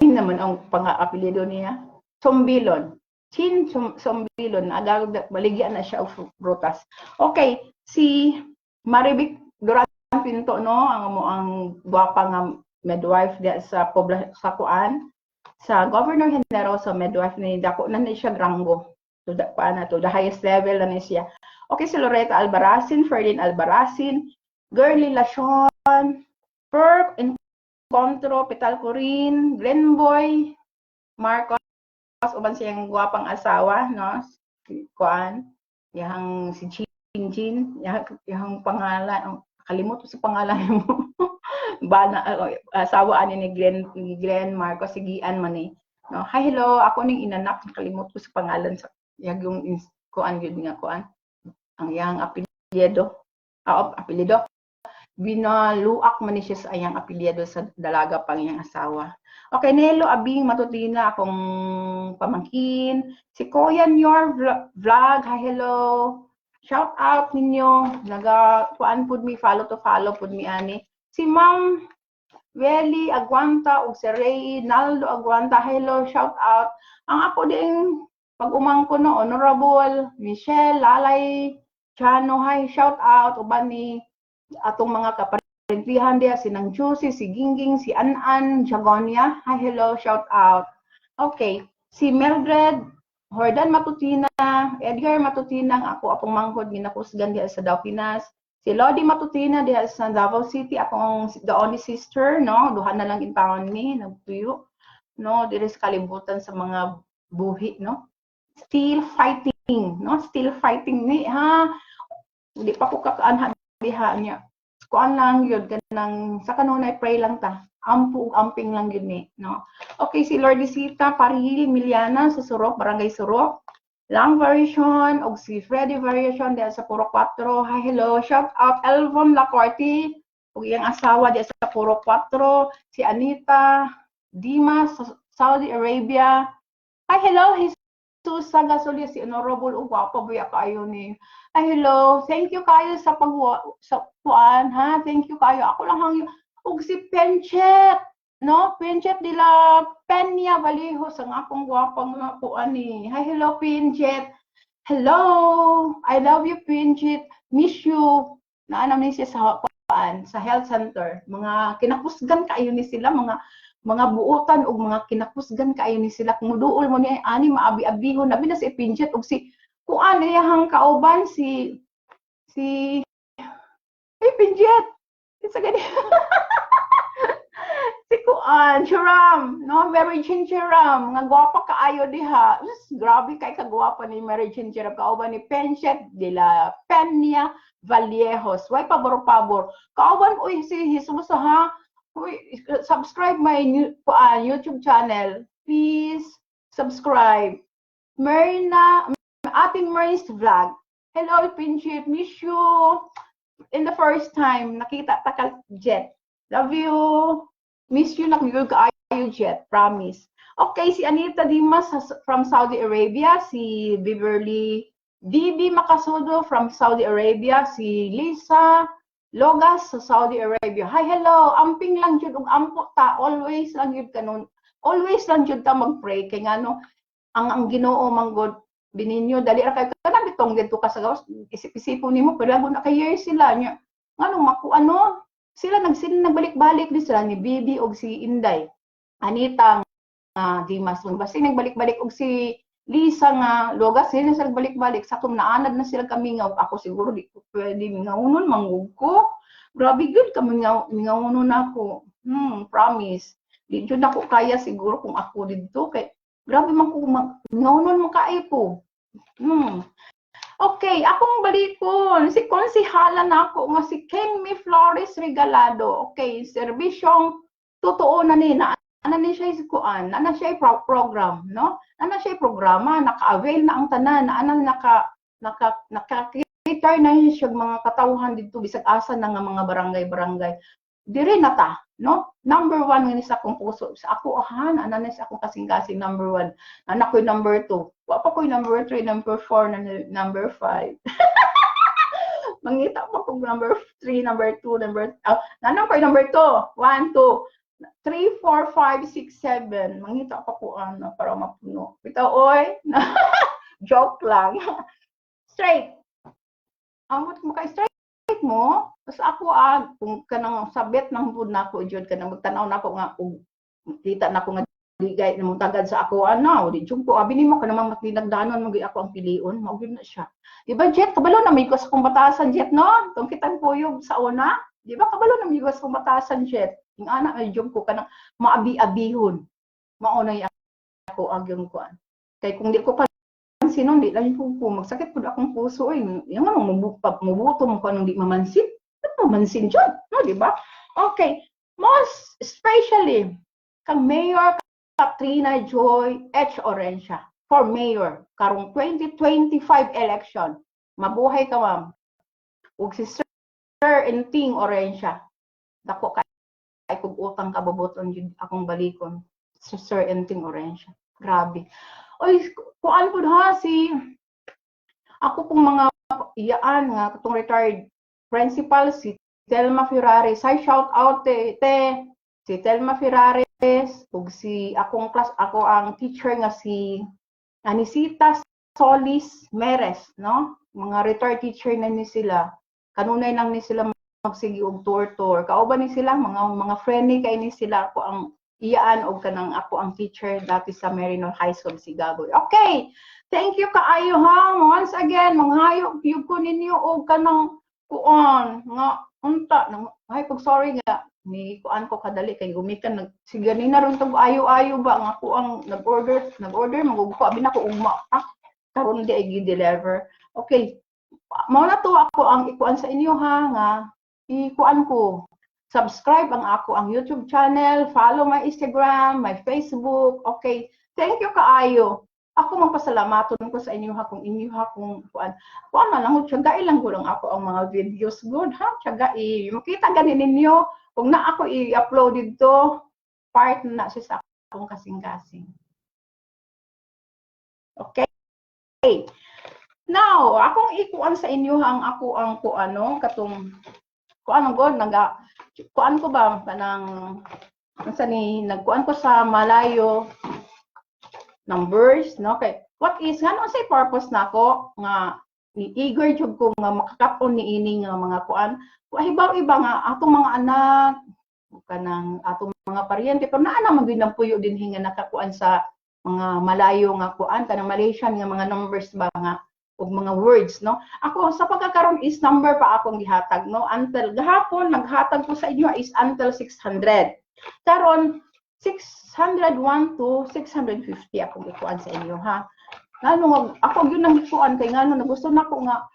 naman ang pang-apelyido niya. Sombilon. Chin Sombilon. Baligyan na siya og prutas. Okay, si Marivic Duran Pinto, no? Ang gwapa nga midwife sa sa kuan. Sa Governor Generoso midwife ni dako na ni siya granggo. To the highest level na ni siya. Okay, si Loretta Albarracin, Ferdin Albarracin, Girly Lashon, Perk Encontro, Petal Corin, Glenboy, Marcos, uban siyang gwapang asawa, no? Kuan, yang si Chin, yang pangalan, kalimot sa pangalan mo. Bana, asawa ani ni Glenn Marcos, sigian man ni. No? Hi, hello, ako ning inanak, kalimot ko sa pangalan sa yung kuan gyud nga kuan. Ang yang apelyido. Apelyido. Binaluak man ni siya sa ayang apelyido sa dalaga pang iyang asawa. Okay, Nelo Abing Matutina, akong pamangkin. Si Koyan Your Vlog, hi, hello. Shout out ninyo. Kuan pud mi, follow pud mi ani. Si Ma'am Welly Aguanta o si Ray Naldo Aguanta, hello, shout out. Ang ako ding pag-umang ko no, Honorable Michelle Lalay Chano, hi, shout out. Uban ni atong mga kaparentihan dia, si Nang Juicy, si Gingging, si Anan, Jagonia, hi, hello, shout out. Okay, si Mildred Hordan Matutina, Edgar Matutina, ako apong manghod ginakusgan dia sa Dapinas. Si Lodi Matutina diha sa Davao City, akong the only sister, no? Duha na lang in taon mi, nagtuyo, no? Diri sa kalibutan sa mga buhi, no? Still fighting, no? Still fighting ni, ha? Hindi pa ko kakaanha diha niya. Kuan lang yun, kanang sa kanunay pray lang ta. Amping lang yun ni, no? Okay, si Lordisita Parili Miliana sa Surok, Barangay Surok. Lang version, og si Freddy variation diya sa Puro 4. Hi, hello, shout out Elvon Lacorte, og iyang asawa diya sa Puro 4. Si Anita Dimas sa Saudi Arabia. Hi, hello, Jesus sa Gasolio, si Honorable, og wapo buya kayo ni. Hi, hello, thank you kayo sa pagpuan, ha? Thank you kayo. Ako lang hang, og si Penchet, no? Pinchet dila Peña Vallejo sa akong gwapang kuan ni. Hi, hello Pinchet. Hello. I love you Pinchet. Miss you. Naanam ni siya sa kuan, sa health center. Mga kinakusgan kaayo ni sila, mga buotan ug mga kinakusgan kaayo ni sila. Kung duol mo ni ani maabi-abihon labi na si Pinchet ug si kuan iyang kauban si Hey Pinchet. It's a good si kuan Chiram, no, Mary Jane Chiram, nga gwapa kaayo diha. Grabe kay kagwapa ni Mary Jane Chiram, kauban ni Penchet de la Peña Vallejos. Way pabor-pabor. Kauban uy si Jesus ha. Uy, subscribe my YouTube channel. Please subscribe. Merna, ating Mary's vlog. Hello, Penchet, miss you. In the first time, nakita takal Jet. Love you. Miss you, nakigul ka ayo, Jet. Promise. Okay, si Anita Dimas from Saudi Arabia. Si Bibi Makasudo from Saudi Arabia. Si Lisa Logas sa Saudi Arabia. Hi, hello. Amping lang jud ug ampo ta. Always lang jud kanon. Always lang jud ta mag-pray. Kay ngano, ang Ginoo manggod bininyo. Dali ra kay kanang bitong dito ka sa gawas. Isip-isipon nimo, pero na kay years sila. Ngano, sila nagbalik-balik din sila ni Bibi og si Inday. Anita Dimas basta nagbalik-balik og si Lisa nga Logas, sila nagbalik-balik sa kung naanad na sila kami nga ako siguro di ko pwede ngawunon mangug ko. Grabe gud kami ngawunon ako. Promise. Di jud ako kaya siguro kung ako didto kay grabe man ko ngawunon man kaayo ko. Okay, akong balikon, si konsihala na ako nga si Kenmi Flores Regalado. Okay, serbisyong totoo na ni na ni siya kuan, na siya program, no? Na siya programa, naka-avail na ang tanan, na naka-cater na siya mga katawhan dito bisag asa na nga mga barangay-barangay. Dire na ta, no? Number 1 nga sa akong puso. Sa ako ana na sa akong kasing-kasing number 1. Anak ko number 2. Wa pa ko number 3, number 4, number 5. Mangita pa ko number 3, number 2, nanang ko number 2. 1, 2, 3, 4, 5, 6, 7. Mangita pa ko para mapuno. Bitaw oy. Joke lang. Straight. Amot mo kay straight mo. Tapos ako kung kanang sabit ng food na ako jud kanang magtanaw na ako nga kita na ako nga digay na mong tagad sa ako di jud ko abi nimo kanang matinagdanon mo ako ang pilion mao gyud na siya. Di ba Jet, kabalo na may ko sa kong batasan Jet no? Tong kitang puyog sa una, di ba kabalo na may ko sa kong batasan Jet. Yung anak ay jud ko kanang maabi-abihon. Mao na ako agyong kuan. Kay kung di ko sinon di lang ko magsakit pud akong puso yung ano mubuto mo kanang di mamansin. Mamansin jud, no, di ba? Okay, most especially kang Mayor Katrina Joy H. Orencia for mayor karong 2025 election. Mabuhay ka, ma'am. Ug si Sir Enting Orencia. Dako kay kung utang kababoton jud akong balikon. Si Sir Enting Orencia. Grabe. Oy, kuan pud ha ako kung mga iyaan nga katong retired principal si Telma Ferrares. Hi, shout out si Telma Ferrares ug si ako ang teacher nga si Anisita Solis Meres, no? Mga retired teacher na ni sila. Kanunay lang ni sila magsigi og tour. Kauban ni sila mga friendly kay ni sila ako ang iyaan og kanang ako ang teacher dati sa Marino High School Sigaboy. Okay. Thank you kaayo ha. Once again, manghayo gyud ko ninyo og kanang kuan nga unta nang ay pag sorry nga ni kuan ko kadali kay gumikan sige ni na ron tug ayo-ayo ba nga ko ang nag-order magugko abi na ko ugma karon di ay gi-deliver. Okay, mao na to ako ang ikuan sa inyo ha nga ikuan ko subscribe ang YouTube channel, follow my Instagram, my Facebook. Okay, thank you kaayo. Ako magpasalamaton ko sa inyo ha kung inyo ha kung kuan na lang tiyagai lang ko lang ako ang mga videos good ha tiyagai makita ganin ninyo kung na ako i-upload dito part na siya sa akong kasing-kasing. Okay, now akong ikuan sa inyo ang ako ang kuano katong kuan god kuan ko ba kanang unsa ni nagkuan ko sa Malayo numbers, no? Okay. What is, ano say purpose na ako nga ni eager jud ko nga makakapon ni ini nga mga kuan. Hibaw-iba nga atong mga anak kanang atong mga paryente pero naa na magid ng puyo din hinga nakakuan sa mga malayo nga kuan kanang Malaysian nga mga numbers ba nga ug mga words, no? Ako sa pagkakaroon is number pa akong gihatag, no? Until gahapon naghatag ko sa inyo is until 600. Karon 601 to 650 ako gikuan sa inyo ha. Ngano ako gyud nang gikuan kay ngano nagusto nako nga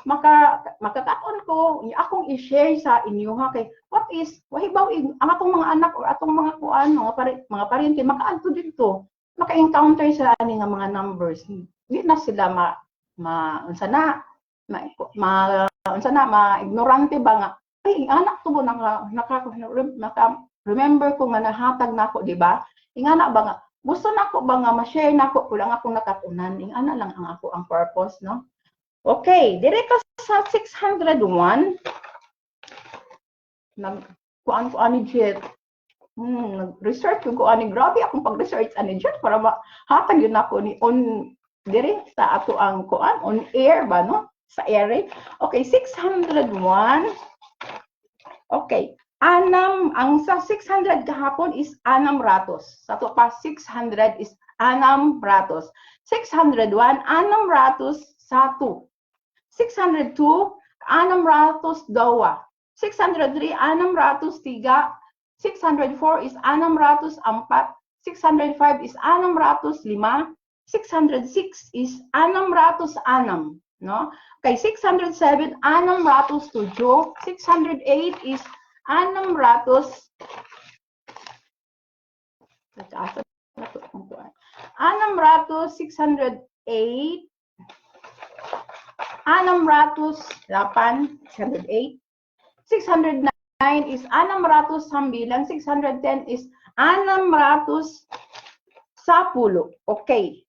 makakaon ko akong i-share sa inyo ha kay what is wahibaw ang akong mga anak or atong mga kuan mga paryente makaadto dito maka-encounter sa ani nga mga numbers di na sila unsa na ignorante ba nga ay anak to mo remember ko nga nahatag nako di ba ingana ba nga gusto nako ba nga ma-share nako kulang akong nakatunan ingana lang ang ako ang purpose no. Okay, dire ka sa 601 kuan ko ani jet research ko ani grabe akong pag-research ani jet para mahatag yun ako ni on dire sa ato ang kuan on air ba no sa air. Okay, 601. Okay, ang sa 600 kahapon is 600. Sa to pa 600 is 600. 601 600 satu. 602 600 dua. 603 600 tiga. 604 is 600 empat. 605 is 600 lima. 606 is 600 enam. No? Okay, 607 607. 608 is 600 608 608 608 609 is 600 sambilang 610 is 610 okay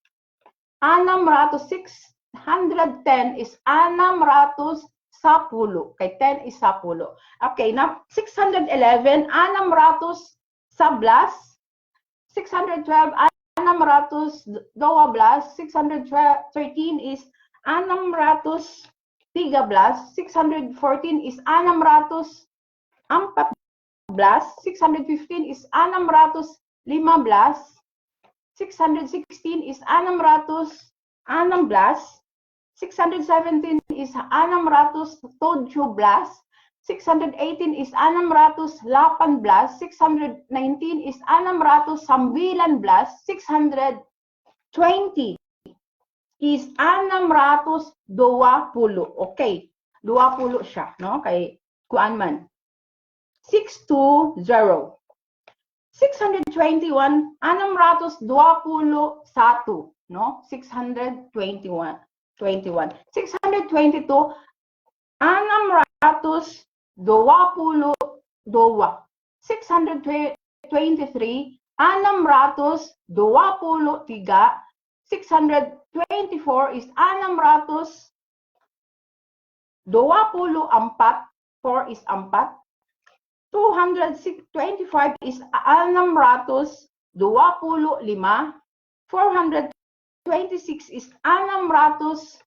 610 is 610 kay 10 is 10 okay now 611 600 sablas 612 600 12 613 is 613 614 is 614 615 is 615 616 is 616 617 is 617 618 is 618 619 is 619 620 is 620 okay 20 siya no kay kuan man 620 621 621 no 621 622 622 623 623 624 is 624 4 is 4 225 is 625 426 is 626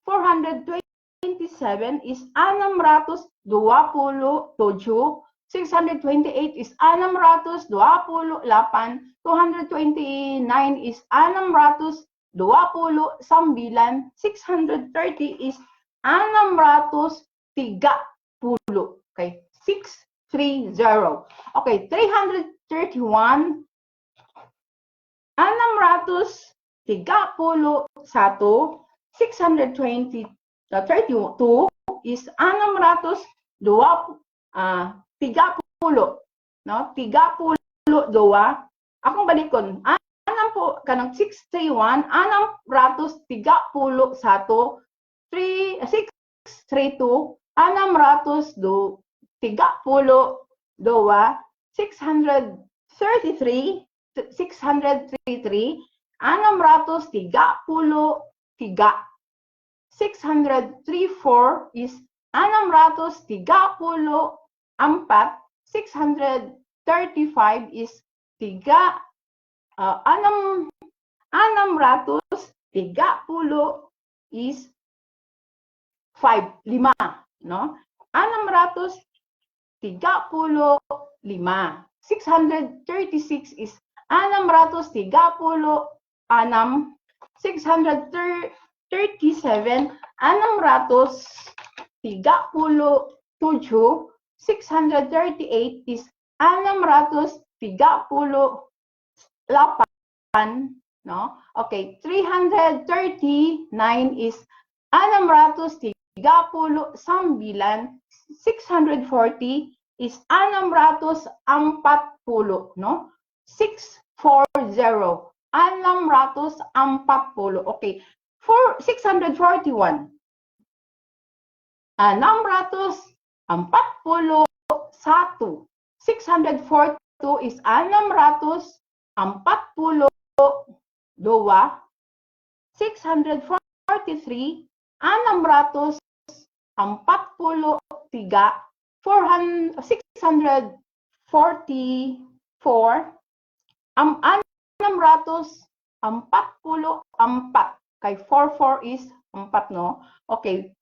427 is 627 628 is 628 229 is 629 630 is 630 okay 630 okay 331 631 620 32 is 630 no 32 akong balikon anam po kanang 631 631 632 633 633 634 is 634 635 is 630 is 5 no 635 636 is 636 637 637 638 is 638, no? Okay, 339 is 639, 640 is 640, no? 640, 640. Okay, for 641. 641. 642 is 642. 643, 643. 644, 644. Kay 44 is 4, no? Okay,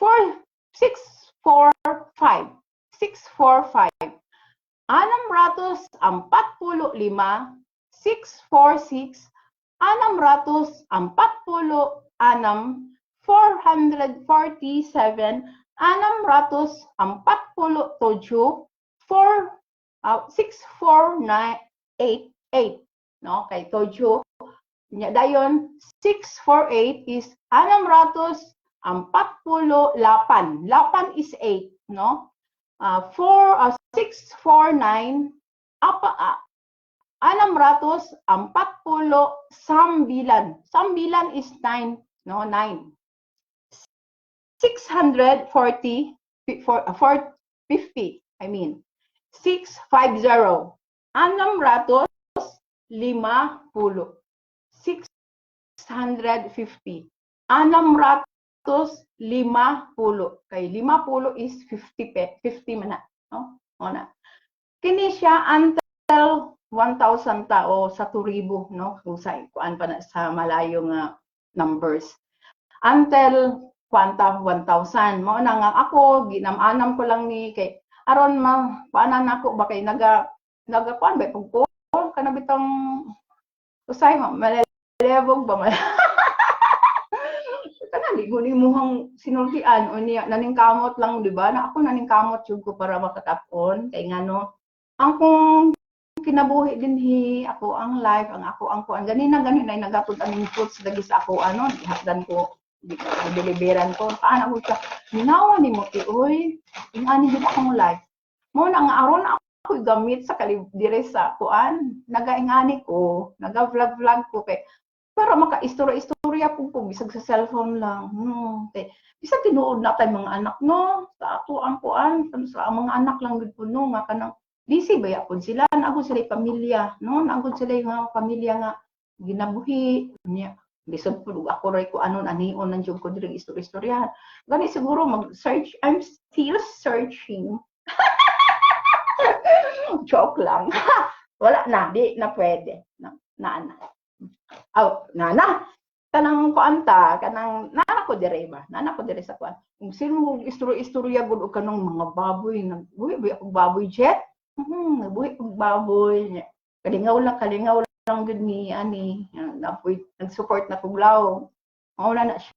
645. 645. 645. 646. 646. 447. 647. 64988. No, kay tojo. Nya dayon 648 is 648. 8 is 8, no? 649 sambilan. Sambilan is 9, no? 9. 640 450, I mean. 650. 650. 650. 650. Kay 50 is 50 man na, no? Ona. Kini siya until 1,000 tao sa 2,000, no? Kusay kuan pa na sa malayo nga numbers. Until 1,000. Mao na nga ako ginam-anam ko lang ni kay aron paanan nako ba kay naga kuan ba pagko kana bitang usay malelebog ba kana di guni muhang sinultian o niya naning kamot lang di ba na ako naning kamot jud ko para makatapon kay ngano ang kung kinabuhi dinhi ako ang life ang ako ang kuan ganina ay nagatod ang inputs dagi sa ako ano ihapdan ko deliveran ko paano ko siya ginawa ni mo oy ingani gid akong life mo na nga aron ako gamit sa dire sa kuan nagaingani ko naga-vlog ko kay para maka-istorya-istorya po bisag sa cellphone lang kay bisa tinuod na tay mga anak no sa ato ang kuan sa mga anak lang gid puno nga kanang busy ba yapon sila naagod sila pamilya no naagod sila nga pamilya nga ginabuhi niya lisod po ako ray ko anon anion nang jud ko diri istorya-istoryahan gani siguro mag-search I'm still searching joke lang wala na di na pwede na nana kanang kuanta kanang nana ko dire ba nana ko dire sa kuan kung sino mo istorya gud og kanang mga baboy nagbuhi ba og baboy jet nagbuhi og baboy kalingaw lang gud ni ani napoy nag-support na kuglaw mao na siya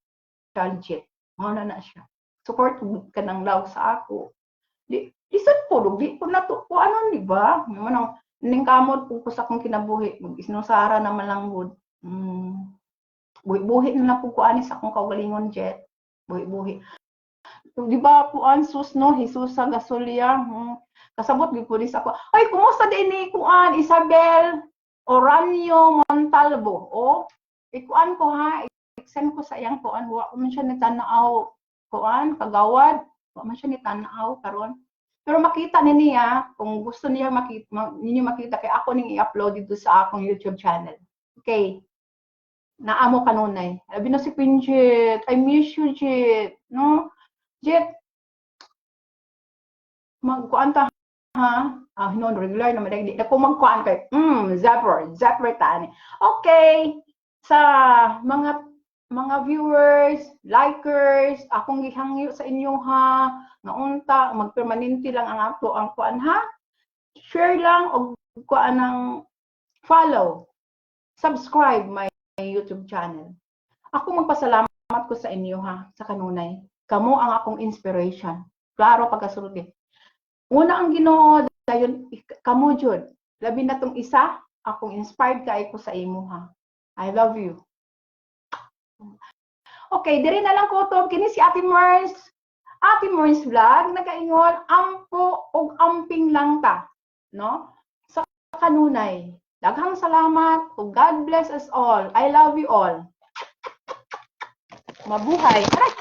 legit mao na siya support kanang law sa ako di isod po di po nato ko ano di ba manang ning kamot po sa akong kinabuhi mag-isnusara naman lang gud buhi na po ko ani sa akong kaugalingon jet buhi di ba po an sus no Jesus sa gasolya kasabot gid po sa ako ay kumusta din ni kuan Isabel Oranio Montalvo ikuan ko ha i-send ko sa iyang kuan wa man siya ni tan-aw kuan kagawad wa man siya ni tan-aw karon pero makita niya kung gusto niya makita kay ako ning i-upload dito sa akong YouTube channel okay naamo kanunay labi na si Queen Jet I miss you Jet no Jet magkuan ta ha no regular na madagdi na ko magkuan kay Zapper tani okay sa mga viewers likers akong gihangyo sa inyo ha naunta magpermanente lang ang ato ang kuan ha share lang og kuan ng follow subscribe my YouTube channel ako magpasalamat ko sa inyo ha sa kanunay kamo ang akong inspiration klaro pagkasulti una ang Ginoo dayon kamo jud. Labi na tong isa, akong inspired kay ko sa imo ha. I love you. Okay, diri na lang ko to kini si Ate Mars. Ate Mars vlog nagaingon ampo og amping lang ta, no? Sa kanunay. Daghang salamat. God bless us all. I love you all. Mabuhay. Aray!